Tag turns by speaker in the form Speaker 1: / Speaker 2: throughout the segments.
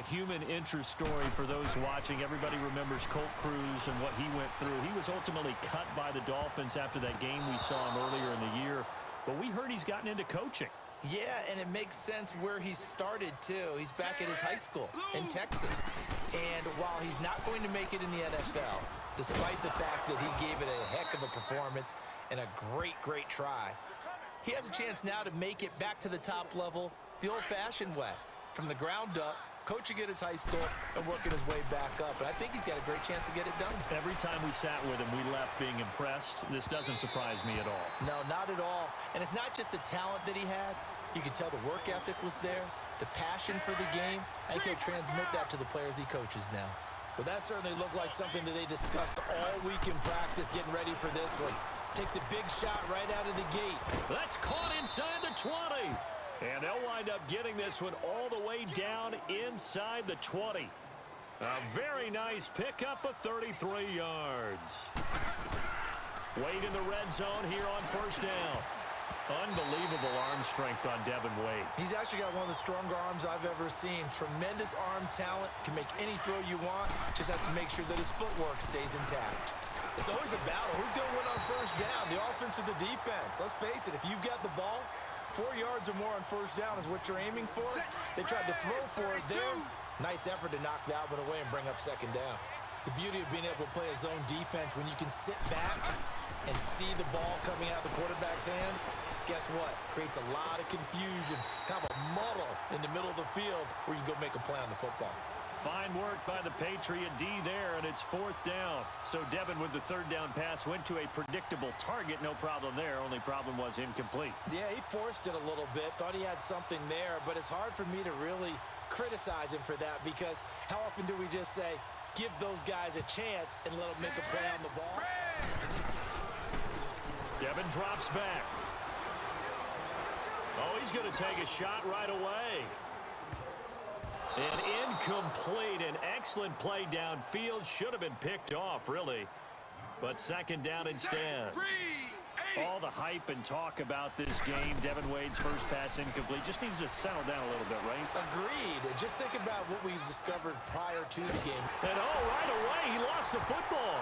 Speaker 1: human interest story for those watching. Everybody remembers Colt Cruz and what he went through. He was ultimately cut by the Dolphins after that game we saw him earlier in the year. But we heard he's gotten into coaching.
Speaker 2: Yeah, and it makes sense where he started, too. He's back at his high school in Texas. And while he's not going to make it in the NFL, despite the fact that he gave it a heck of a performance and a great try, he has a chance now to make it back to the top level the old-fashioned way, from the ground up, coaching at his high school and working his way back up. And I think he's got a great chance to get it done. Every time we sat with him, we left being impressed. This doesn't surprise me at all. No, not at all. And it's not just the talent that he had. You could tell the work ethic was there, the passion for the game. I think he'll transmit that to the players he coaches now. Well, that certainly looked like something that they discussed all week in practice, getting ready for this one. Take the big shot right out of the gate.
Speaker 1: That's caught inside the 20. And they'll wind up getting this one all the way down inside the 20. A very nice pickup of 33 yards. Wade in the red zone here on first down. Unbelievable arm strength on Devin Wade.
Speaker 2: He's actually got one of the stronger arms I've ever seen. Tremendous arm talent. Can make any throw you want. Just has to make sure that his footwork stays intact. It's always a battle. Who's going to win on first down? The offense or the defense? Let's face it, if you've got the ball, 4 yards or more on first down is what you're aiming for. They tried to throw for it there. Nice effort to knock that one away and bring up second down. The beauty of being able to play a zone defense, when you can sit back and see the ball coming out of the quarterback's hands, guess what? Creates a lot of confusion, kind of a muddle in the middle of the field where you can go make a play on the football.
Speaker 1: Fine work by the Patriot D there, and it's fourth down. So Devin, with the third down pass, went to a predictable target. No problem there. Only problem was incomplete.
Speaker 2: Yeah, he forced it a little bit. Thought he had something there, but it's hard for me to really criticize him for that, because how often do we just say, give those guys a chance and let them make a play on the ball?
Speaker 1: Devin drops back. Oh, he's going to take a shot right away. And incomplete. An excellent play downfield. Should have been picked off, really. But second down instead. All the hype and talk about this game. Devin Wade's first pass incomplete. Just needs to settle down a little bit, right?
Speaker 2: Agreed. Just think about what we've discovered prior to the game.
Speaker 1: And right away, he lost the football.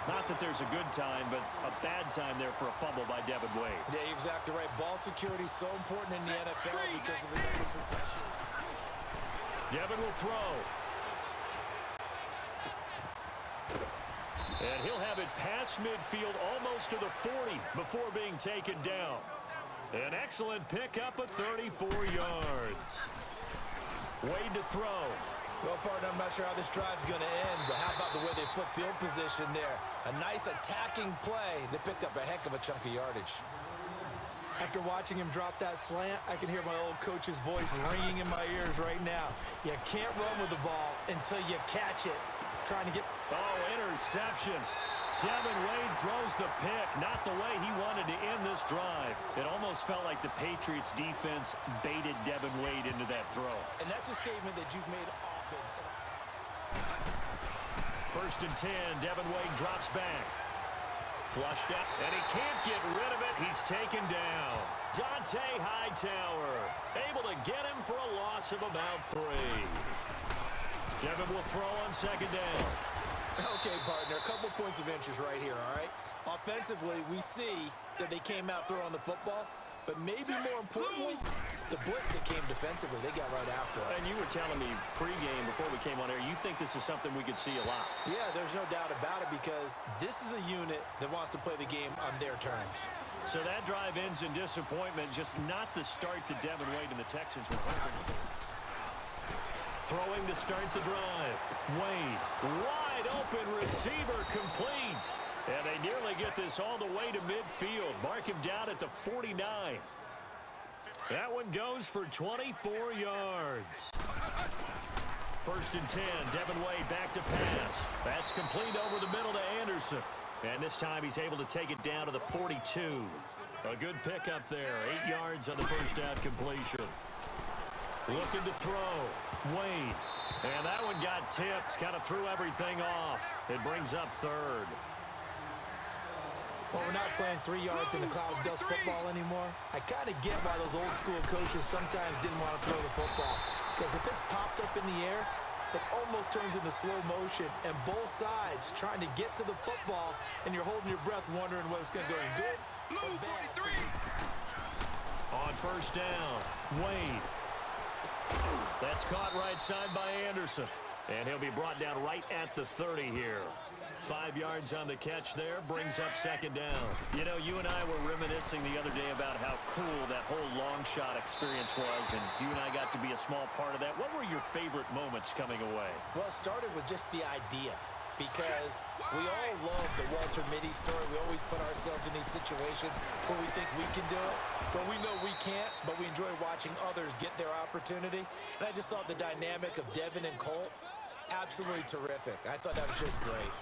Speaker 1: Not that there's a good time, but a bad time there for a fumble by Devin Wade.
Speaker 2: Yeah, you're exactly right. Ball security is so important in the NFL because of the number of possessions.
Speaker 1: Devin will throw. And he'll have it past midfield almost to the 40 before being taken down. An excellent pickup of 34 yards. Wade to throw.
Speaker 2: Well, partner, I'm not sure how this drive's going to end, but how about the way they flip field position there? A nice attacking play that picked up a heck of a chunk of yardage. After watching him drop that slant, I can hear my old coach's voice ringing in my ears right now. You can't run with the ball until you catch it. Trying to get...
Speaker 1: Oh, interception. Devin Wade throws the pick, not the way he wanted to end this drive. It almost felt like the Patriots defense baited Devin Wade into that throw.
Speaker 2: And that's a statement that you've made often.
Speaker 1: First and 10, Devin Wade drops back. Flushed out, and he can't get rid of it. He's taken down. Dante Hightower, able to get him for a loss of about 3. Devin will throw on second down.
Speaker 2: Okay, partner, a couple points of interest right here, all right? Offensively, we see that they came out throwing the football, but maybe more importantly, the blitz that came defensively, they got right after it.
Speaker 1: And you were telling me pregame before we came on air, you think this is something we could see a lot.
Speaker 2: Yeah, there's no doubt about it, because this is a unit that wants to play the game on their terms.
Speaker 1: So that drive ends in disappointment, just not the start that Devin Wade and the Texans were hoping for. Throwing to start the drive. Wade, wide open receiver, complete. And they nearly get this all the way to midfield. Mark him down at the 49. That one goes for 24 yards. First and 10, Devin Wade back to pass. That's complete over the middle to Anderson. And this time he's able to take it down to the 42. A good pickup there, 8 yards on the first down completion. Looking to throw. Wade. And that one got tipped. Kind of threw everything off. It brings up third.
Speaker 2: Well, we're not playing 3 yards in the cloud of dust football anymore. I kind of get why those old school coaches sometimes didn't want to throw the football. Because if it's popped up in the air, it almost turns into slow motion, and both sides trying to get to the football, and you're holding your breath wondering whether it's going to go good or bad.
Speaker 1: On first down, Wade. That's caught right side by Anderson. And he'll be brought down right at the 30 here. 5 yards on the catch there, brings up second down. You know, you and I were reminiscing the other day about how cool that whole long shot experience was, and you and I got to be a small part of that. What were your favorite moments coming away?
Speaker 2: Well, it started with just the idea, because we all love the Walter Mitty story. We always put ourselves in these situations where we think we can do it, but we know we can't, but we enjoy watching others get their opportunity. And I just thought the dynamic of Devin and Colt, absolutely terrific. I thought that was just great.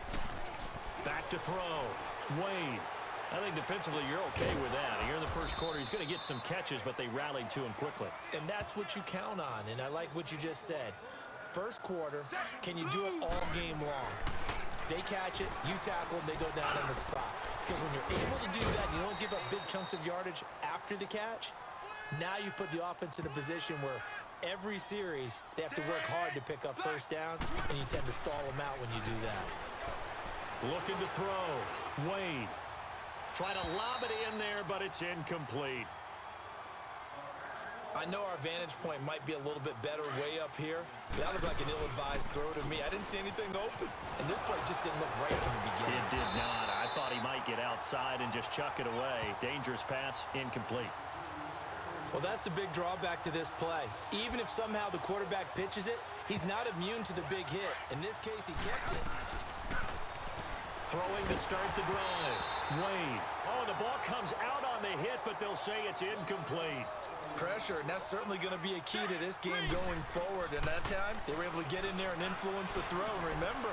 Speaker 1: Back to throw. Wade. I think defensively you're okay with that. Here in the first quarter, he's going to get some catches, but they rallied to him quickly.
Speaker 2: And that's what you count on, and I like what you just said. First quarter, can you do it all game long? They catch it, you tackle them, they go down on the spot. Because when you're able to do that, you don't give up big chunks of yardage after the catch, now you put the offense in a position where every series, they have to work hard to pick up first downs, and you tend to stall them out when you do that.
Speaker 1: Looking to throw. Wade. Trying to lob it in there, but it's incomplete.
Speaker 2: I know our vantage point might be a little bit better way up here. That looked like an ill-advised throw to me. I didn't see anything open. And this play just didn't look right from the beginning.
Speaker 1: It did not. I thought he might get outside and just chuck it away. Dangerous pass, incomplete.
Speaker 2: Well, that's the big drawback to this play. Even if somehow the quarterback pitches it, he's not immune to the big hit. In this case, he kept it.
Speaker 1: Throwing to start the drive. Wade. Oh, the ball comes out on the hit, but they'll say it's incomplete.
Speaker 2: Pressure, and that's certainly going to be a key to this game going forward. And that time, they were able to get in there and influence the throw. And remember,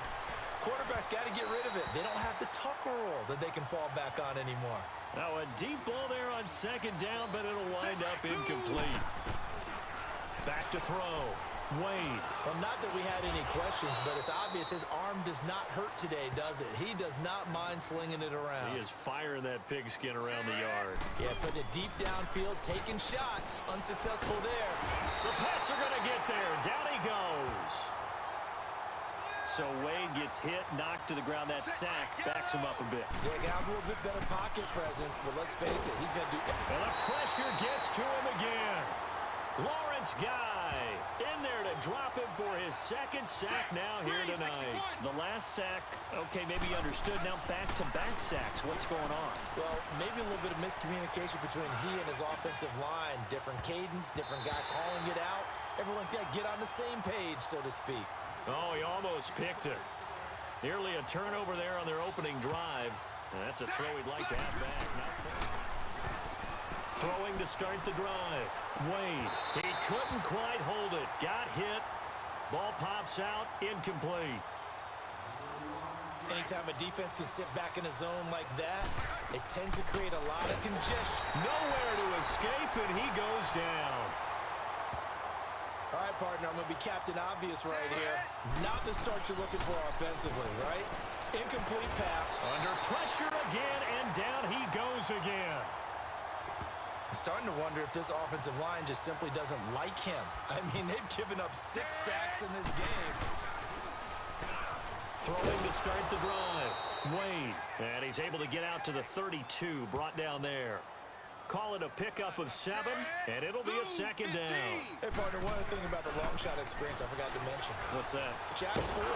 Speaker 2: quarterbacks got to get rid of it. They don't have the Tucker roll that they can fall back on anymore.
Speaker 1: Now a deep ball there on second down, but it'll wind up incomplete. Back to throw. Wade.
Speaker 2: Well, not that we had any questions, but it's obvious his arm does not hurt today, does it? He does not mind slinging it around.
Speaker 1: He is firing that pigskin around the yard.
Speaker 2: Yeah, putting it deep downfield, taking shots. Unsuccessful there.
Speaker 1: The Pats are going to get there. Down he goes. So Wade gets hit, knocked to the ground. That sack backs him up a bit.
Speaker 2: Yeah, got a little bit better pocket presence, but let's face it, he's going to do that.
Speaker 1: And the pressure gets to him again. Lawrence Guy in there to drop him for his second sack now here tonight. The last sack, okay, maybe understood. Now back-to-back sacks. What's going on?
Speaker 2: Well, maybe a little bit of miscommunication between he and his offensive line. Different cadence, different guy calling it out. Everyone's got to get on the same page, so to speak.
Speaker 1: Oh, he almost picked it. Nearly a turnover there on their opening drive. And that's a throw he'd like to have back. Throwing to start the drive. Wade. He couldn't quite hold it. Got hit. Ball pops out. Incomplete.
Speaker 2: Anytime a defense can sit back in a zone like that, it tends to create a lot of congestion.
Speaker 1: Nowhere to escape, and he goes down.
Speaker 2: All right, partner, I'm going to be Captain Obvious right here. Not the start you're looking for offensively, right? Incomplete pass.
Speaker 1: Under pressure again, and down he goes again.
Speaker 2: I'm starting to wonder if this offensive line just simply doesn't like him. I mean, they've given up 6 sacks in this game.
Speaker 1: Throwing to start the drive. Wade. And he's able to get out to the 32, brought down there. Call it a pickup of 7, and it'll be a second down.
Speaker 2: Hey, partner, one other thing about the long shot experience I forgot to mention.
Speaker 1: What's that?
Speaker 2: Jack Ford.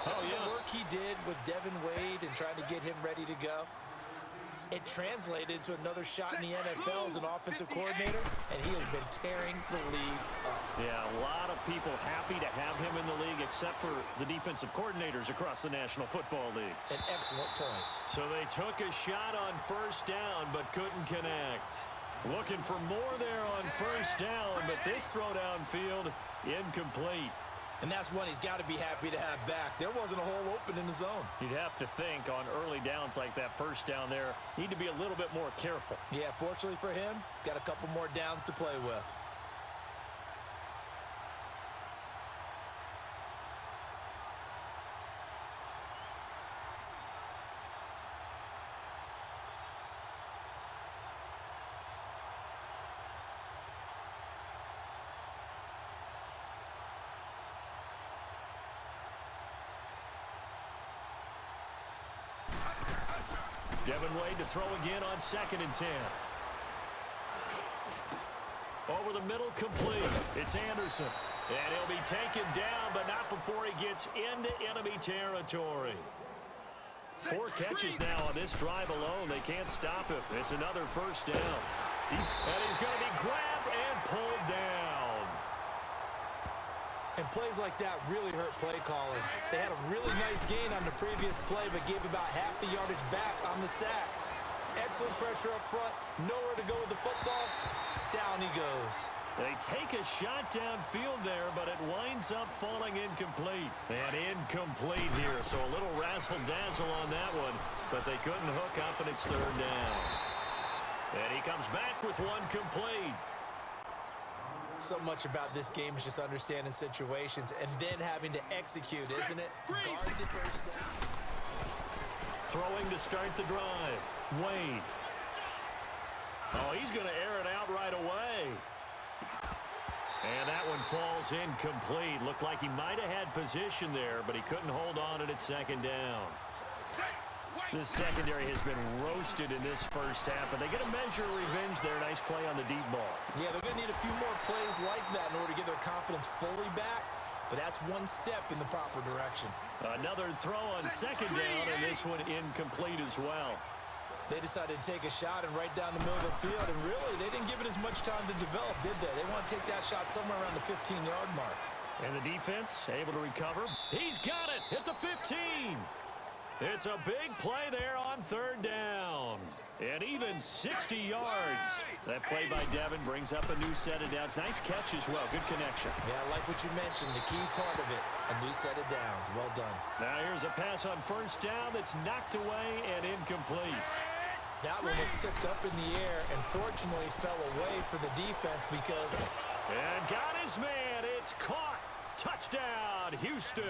Speaker 1: Oh, yeah.
Speaker 2: The work he did with Devin Wade and trying to get him ready to go. It translated to another shot in the NFL as an offensive coordinator, and he has been tearing the league up.
Speaker 1: Yeah, a lot of people happy to have him in the league, except for the defensive coordinators across the National Football League.
Speaker 2: An excellent point.
Speaker 1: So they took a shot on first down, but couldn't connect. Looking for more there on first down, but this throw downfield, incomplete.
Speaker 2: And that's one he's got to be happy to have back. There wasn't a hole open in the zone.
Speaker 1: You'd have to think on early downs like that first down there, need to be a little bit more careful.
Speaker 2: Yeah, fortunately for him, got a couple more downs to play with.
Speaker 1: Devin Wade to throw again on 2nd and 10. Over the middle, complete. It's Anderson. And he'll be taken down, but not before he gets into enemy territory. 4 catches now on this drive alone. They can't stop him. It's another first down. And he's going to be grabbed and pulled down.
Speaker 2: And plays like that really hurt play calling. They had a really nice gain on the previous play, but gave about half the yardage back on the sack. Excellent pressure up front. Nowhere to go with the football. Down he goes.
Speaker 1: They take a shot downfield there, but it winds up falling incomplete. And incomplete here, so a little razzle-dazzle on that one, but they couldn't hook up, and it's 3rd down. And he comes back with one complete.
Speaker 2: So much about this game is just understanding situations and then having to execute, isn't it? Guard the first down.
Speaker 1: Throwing to start the drive. Wade. Oh, he's going to air it out right away. And that one falls incomplete. Looked like he might have had position there, but he couldn't hold on it at 2nd down. The secondary has been roasted in this first half, but they get a measure of revenge there. Nice play on the deep ball.
Speaker 2: Yeah, they're going to need a few more plays like that in order to get their confidence fully back, but that's one step in the proper direction.
Speaker 1: Another throw on 2nd down, and this one incomplete as well.
Speaker 2: They decided to take a shot and right down the middle of the field, and really, they didn't give it as much time to develop, did they? They want to take that shot somewhere around the 15-yard mark.
Speaker 1: And the defense able to recover. He's got it at the 15. It's a big play there on 3rd down. And even 60 yards. That play by Devin brings up a new set of downs. Nice catch as well. Good connection.
Speaker 2: Yeah, I like what you mentioned. The key part of it, a new set of downs. Well done.
Speaker 1: Now here's a pass on 1st down that's knocked away and incomplete.
Speaker 2: That one was tipped up in the air and fortunately fell away for the defense because...
Speaker 1: And got his man. It's caught. Touchdown, Houston.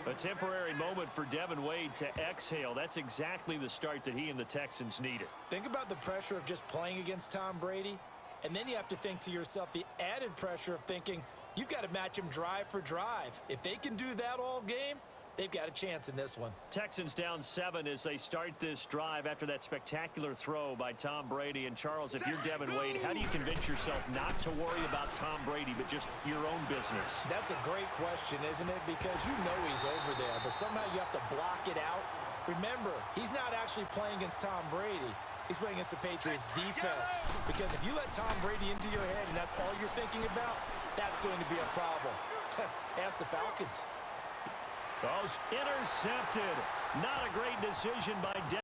Speaker 1: A temporary moment for Devin Wade to exhale. That's exactly the start that he and the Texans needed.
Speaker 2: Think about the pressure of just playing against Tom Brady, and then you have to think to yourself the added pressure of thinking you've got to match him drive for drive. If they can do that all game, they've got a chance in this one.
Speaker 1: Texans down 7 as they start this drive after that spectacular throw by Tom Brady. And Charles, if you're Devin Wade, how do you convince yourself not to worry about Tom Brady, but just your own business?
Speaker 2: That's a great question, isn't it? Because you know he's over there, but somehow you have to block it out. Remember, he's not actually playing against Tom Brady. He's playing against the Patriots defense. Because if you let Tom Brady into your head and that's all you're thinking about, that's going to be a problem. Ask the Falcons.
Speaker 1: Oh, intercepted. Not a great decision by Devin.